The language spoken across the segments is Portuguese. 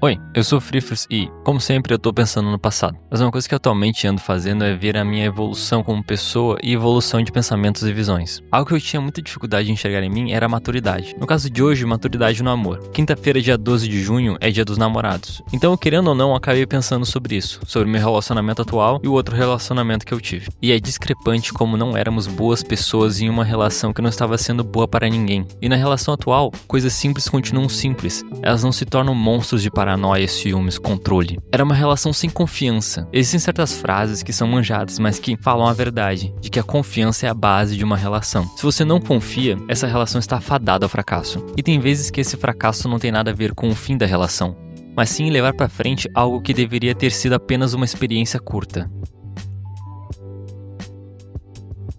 Oi, eu sou o Frifers e, como sempre, eu tô pensando no passado. Mas uma coisa que atualmente ando fazendo é ver a minha evolução como pessoa e evolução de pensamentos e visões. Algo que eu tinha muita dificuldade de enxergar em mim era a maturidade. No caso de hoje, maturidade no amor. Quinta-feira, dia 12 de junho, é dia dos namorados. Então, querendo ou não, acabei pensando sobre isso, sobre o meu relacionamento atual e o outro relacionamento que eu tive. E é discrepante como não éramos boas pessoas em uma relação que não estava sendo boa para ninguém. E na relação atual, coisas simples continuam simples. Elas não se tornam monstros de paranoia, ciúmes, controle. Era uma relação sem confiança. Existem certas frases que são manjadas, mas que falam a verdade, de que a confiança é a base de uma relação. Se você não confia, essa relação está fadada ao fracasso. E tem vezes que esse fracasso não tem nada a ver com o fim da relação, mas sim levar para frente algo que deveria ter sido apenas uma experiência curta.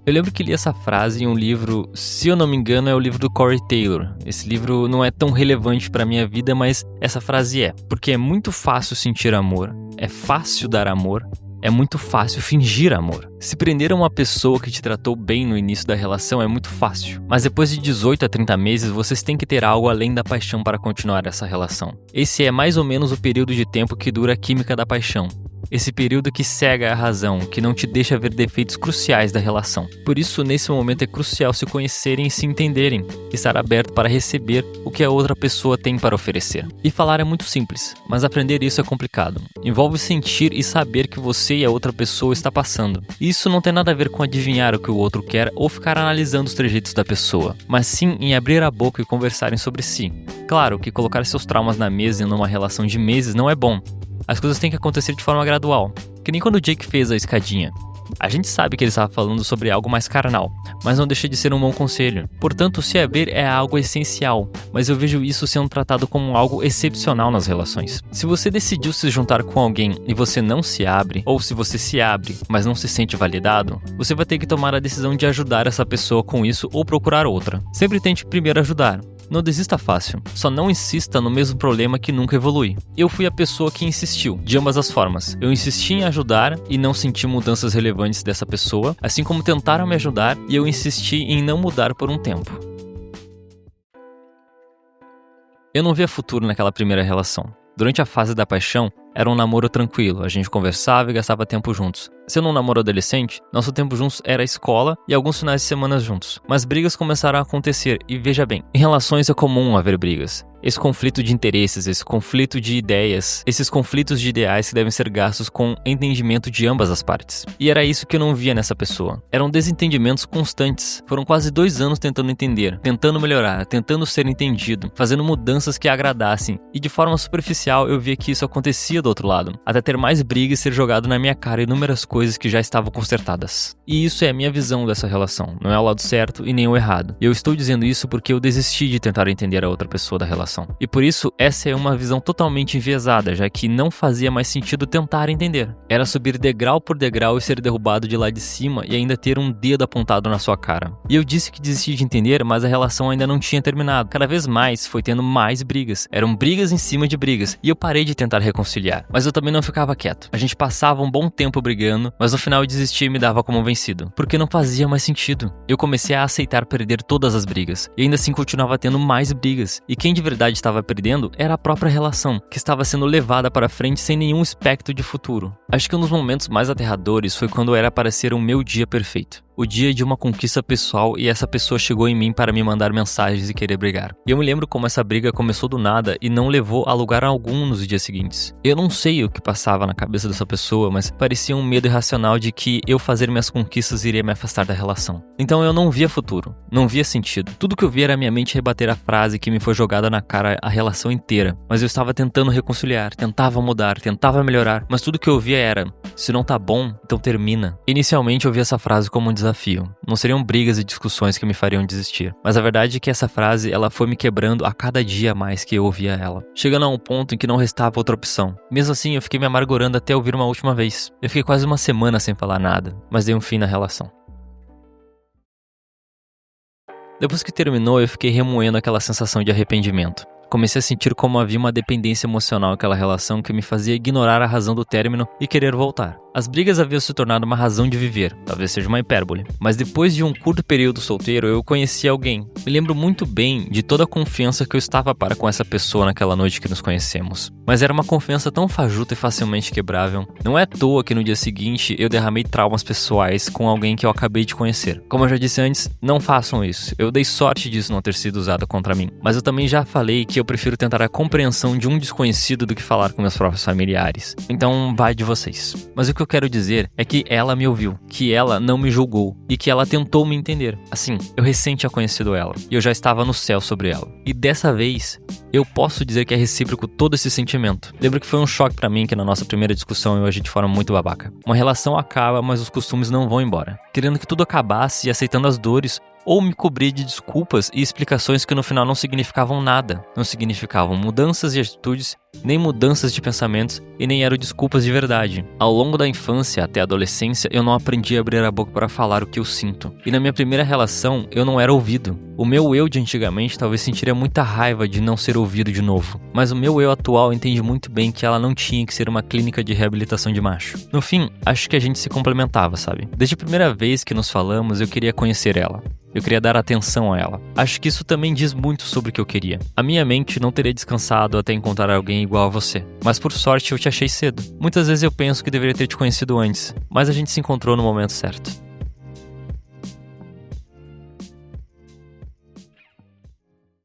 Eu lembro que li essa frase em um livro, se eu não me engano, é o livro do Corey Taylor. Esse livro não é tão relevante para minha vida, mas essa frase é. Porque é muito fácil sentir amor, é fácil dar amor, é muito fácil fingir amor. Se prender a uma pessoa que te tratou bem no início da relação é muito fácil. Mas depois de 18 a 30 meses, vocês têm que ter algo além da paixão para continuar essa relação. Esse é mais ou menos o período de tempo que dura a química da paixão. Esse período que cega a razão, que não te deixa ver defeitos cruciais da relação. Por isso, nesse momento é crucial se conhecerem e se entenderem, estar aberto para receber o que a outra pessoa tem para oferecer. E falar é muito simples, mas aprender isso é complicado. Envolve sentir e saber que você e a outra pessoa está passando. E isso não tem nada a ver com adivinhar o que o outro quer ou ficar analisando os trejeitos da pessoa, mas sim em abrir a boca e conversarem sobre si. Claro que colocar seus traumas na mesa em uma relação de meses não é bom. As coisas têm que acontecer de forma gradual, que nem quando o Jake fez a escadinha. A gente sabe que ele estava falando sobre algo mais carnal, mas não deixa de ser um bom conselho. Portanto, se abrir é algo essencial, mas eu vejo isso sendo tratado como algo excepcional nas relações. Se você decidiu se juntar com alguém e você não se abre, ou se você se abre, mas não se sente validado, você vai ter que tomar a decisão de ajudar essa pessoa com isso ou procurar outra. Sempre tente primeiro ajudar. Não desista fácil, só não insista no mesmo problema que nunca evolui. Eu fui a pessoa que insistiu, de ambas as formas. Eu insisti em ajudar e não senti mudanças relevantes dessa pessoa, assim como tentaram me ajudar e eu insisti em não mudar por um tempo. Eu não via futuro naquela primeira relação. Durante a fase da paixão, era um namoro tranquilo, a gente conversava e gastava tempo juntos. Sendo um namoro adolescente, nosso tempo juntos era a escola e alguns finais de semana juntos. Mas brigas começaram a acontecer e veja bem, em relações é comum haver brigas. Esse conflito de interesses, esse conflito de ideias, esses conflitos de ideais que devem ser gastos com entendimento de ambas as partes. E era isso que eu não via nessa pessoa. Eram desentendimentos constantes. Foram quase 2 anos tentando entender, tentando melhorar, tentando ser entendido, fazendo mudanças que agradassem. E de forma superficial eu via que isso acontecia do outro lado, até ter mais briga e ser jogado na minha cara inúmeras coisas que já estavam consertadas. E isso é a minha visão dessa relação, não é o lado certo e nem o errado. E eu estou dizendo isso porque eu desisti de tentar entender a outra pessoa da relação. E por isso, essa é uma visão totalmente enviesada, já que não fazia mais sentido tentar entender. Era subir degrau por degrau e ser derrubado de lá de cima e ainda ter um dedo apontado na sua cara. E eu disse que desisti de entender, mas a relação ainda não tinha terminado. Cada vez mais foi tendo mais brigas. Eram brigas em cima de brigas. E eu parei de tentar reconciliar. Mas eu também não ficava quieto. A gente passava um bom tempo brigando, mas no final eu desisti e me dava como vencido. Porque não fazia mais sentido. Eu comecei a aceitar perder todas as brigas. E ainda assim continuava tendo mais brigas. E quem de verdade estava perdendo era a própria relação, que estava sendo levada para frente sem nenhum aspecto de futuro. Acho que um dos momentos mais aterradores foi quando era para ser o meu dia perfeito. O dia de uma conquista pessoal e essa pessoa chegou em mim para me mandar mensagens e querer brigar. E eu me lembro como essa briga começou do nada e não levou a lugar algum nos dias seguintes. Eu não sei o que passava na cabeça dessa pessoa, mas parecia um medo irracional de que eu fazer minhas conquistas iria me afastar da relação. Então eu não via futuro, não via sentido. Tudo que eu via era minha mente rebater a frase que me foi jogada na cara a relação inteira. Mas eu estava tentando reconciliar, tentava mudar, tentava melhorar, mas tudo que eu via era: se não tá bom, então termina. Inicialmente eu via essa frase como um desafio. Não seriam brigas e discussões que me fariam desistir. Mas a verdade é que essa frase, ela foi me quebrando a cada dia a mais que eu ouvia ela. Chegando a um ponto em que não restava outra opção. Mesmo assim, eu fiquei me amargurando até ouvir uma última vez. Eu fiquei quase uma semana sem falar nada, mas dei um fim na relação. Depois que terminou, eu fiquei remoendo aquela sensação de arrependimento. Comecei a sentir como havia uma dependência emocional naquela relação que me fazia ignorar a razão do término e querer voltar. As brigas haviam se tornado uma razão de viver, talvez seja uma hipérbole. Mas depois de um curto período solteiro, eu conheci alguém. Me lembro muito bem de toda a confiança que eu estava para com essa pessoa naquela noite que nos conhecemos. Mas era uma confiança tão fajuta e facilmente quebrável. Não é à toa que no dia seguinte eu derramei traumas pessoais com alguém que eu acabei de conhecer. Como eu já disse antes, não façam isso. Eu dei sorte disso não ter sido usado contra mim. Mas eu também já falei que eu prefiro tentar a compreensão de um desconhecido do que falar com meus próprios familiares. Então vai de vocês. Mas o que eu quero dizer é que ela me ouviu, que ela não me julgou e que ela tentou me entender. Assim, eu recém tinha conhecido ela e eu já estava no céu sobre ela. E dessa vez, eu posso dizer que é recíproco todo esse sentimento. Lembro que foi um choque pra mim que na nossa primeira discussão eu agi de forma muito babaca. Uma relação acaba, mas os costumes não vão embora. Querendo que tudo acabasse e aceitando as dores, ou me cobrir de desculpas e explicações que no final não significavam nada. Não significavam mudanças de atitudes, nem mudanças de pensamentos e nem eram desculpas de verdade. Ao longo da infância até a adolescência, eu não aprendi a abrir a boca para falar o que eu sinto. E na minha primeira relação, eu não era ouvido. O meu eu de antigamente talvez sentiria muita raiva de não ser ouvido de novo. Mas o meu eu atual entende muito bem que ela não tinha que ser uma clínica de reabilitação de macho. No fim, acho que a gente se complementava, sabe? Desde a primeira vez que nos falamos, eu queria conhecer ela. Eu queria dar atenção a ela. Acho que isso também diz muito sobre o que eu queria. A minha mente não teria descansado até encontrar alguém igual a você. Mas por sorte eu te achei cedo. Muitas vezes eu penso que deveria ter te conhecido antes, mas a gente se encontrou no momento certo.